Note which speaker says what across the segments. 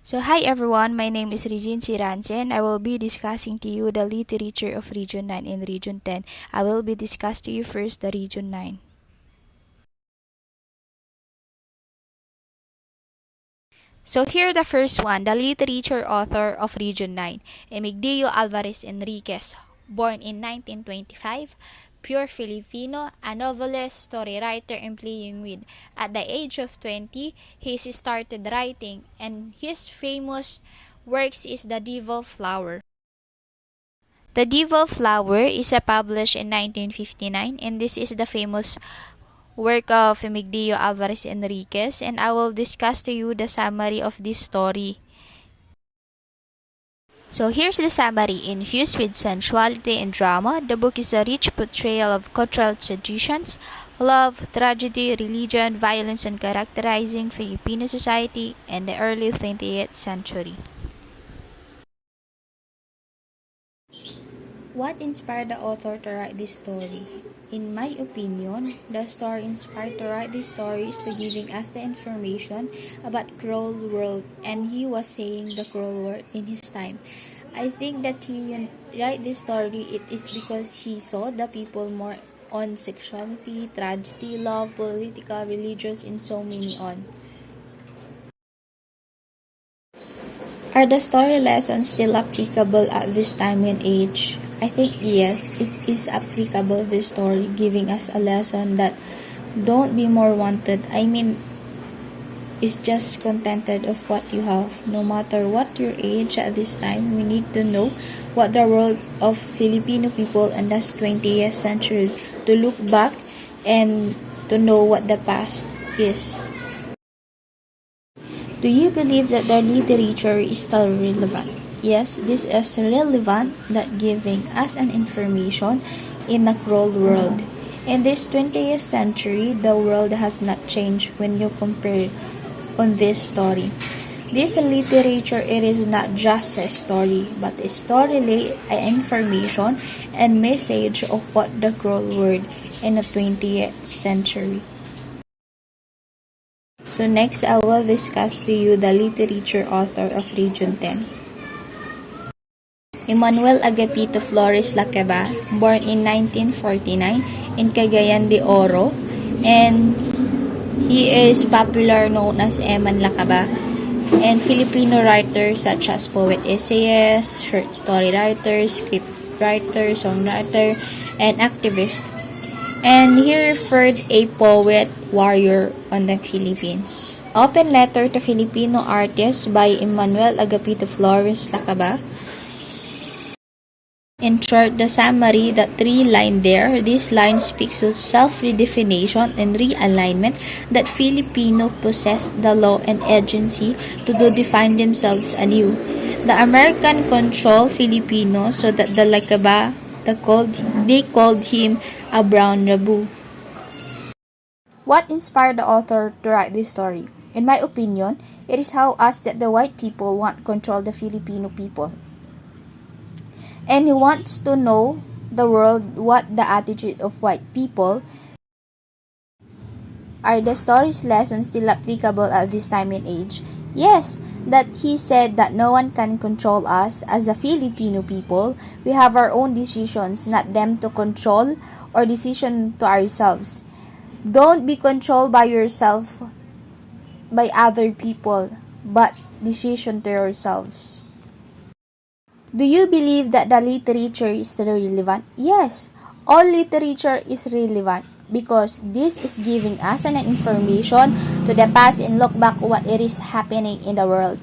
Speaker 1: So hi everyone, my name is Rance and I will be discussing to you the literature of Region 9 and Region 10. I will be discussing to you first the Region 9. So here the first one, the literature author of Region 9, Emigdio Alvarez Enriquez, born in 1925, pure Filipino, a novelist, story writer, and playing with. At the age of 20, he started writing, and his famous works is The Devil Flower. The Devil Flower is published in 1959, and this is the famous work of Emigdio Alvarez Enriquez, and I will discuss to you the summary of this story. So here's the summary. Infused with sensuality and drama, the book is a rich portrayal of cultural traditions, love, tragedy, religion, violence, and characterizing Filipino society in the early 20th century. What inspired the author to write this story? In my opinion, the story inspired to write this story is to giving us the information about cruel world, and he was saying the cruel world in his time. I think that he write this story it is because he saw the people more on sexuality, tragedy, love, political, religious, and so many on. Are the story lessons still applicable at this time and age? I think yes, it is applicable, this story, giving us a lesson that don't be more wanted. I mean, is just contented of what you have. No matter what your age at this time, we need to know what the world of Filipino people in the 20th century, to look back and to know what the past is. Do you believe that the literature is still relevant? Yes, this is relevant, that giving us an information in a cruel world. In this 20th century, the world has not changed when you compare on this story. This literature, it is not just a story, but a story lay information and message of what the cruel world in the 20th century. So next, I will discuss to you the literature author of Region 10. Emmanuel Agapito Flores Lacaba, born in 1949 in Cagayan de Oro, and he is popular known as Eman Lacaba, and Filipino writers such as poet essayists, short story writers, script writer, songwriter, and activist. And he referred a poet warrior on the Philippines. Open letter to Filipino artists by Emmanuel Agapito Flores Lacaba. In short, the summary, the three line there, this line speaks of self-redefinition and realignment, that Filipino possess the law and agency to define themselves anew. The American control Filipino so that the Lacaba, they called him a brown Rabu. What inspired the author to write this story? In my opinion, it is how us that the white people want to control the Filipino people. And he wants to know the world what the attitude of white people. Are the story's lessons still applicable at this time and age? Yes, that he said that no one can control us as a Filipino people. We have our own decisions, not them to control or decision to ourselves. Don't be controlled by yourself, by other people, but decision to yourselves. Do you believe that the literature is still relevant? Yes, all literature is relevant because this is giving us an information to the past and look back what it is happening in the world.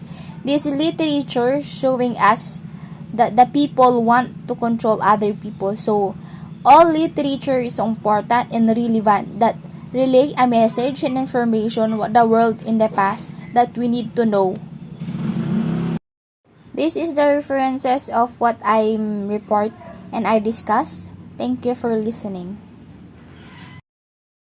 Speaker 1: This literature showing us that the people want to control other people. So all literature is important and relevant, that relay a message and information what the world in the past that we need to know. This is the references of what I report and I discuss. Thank you for listening.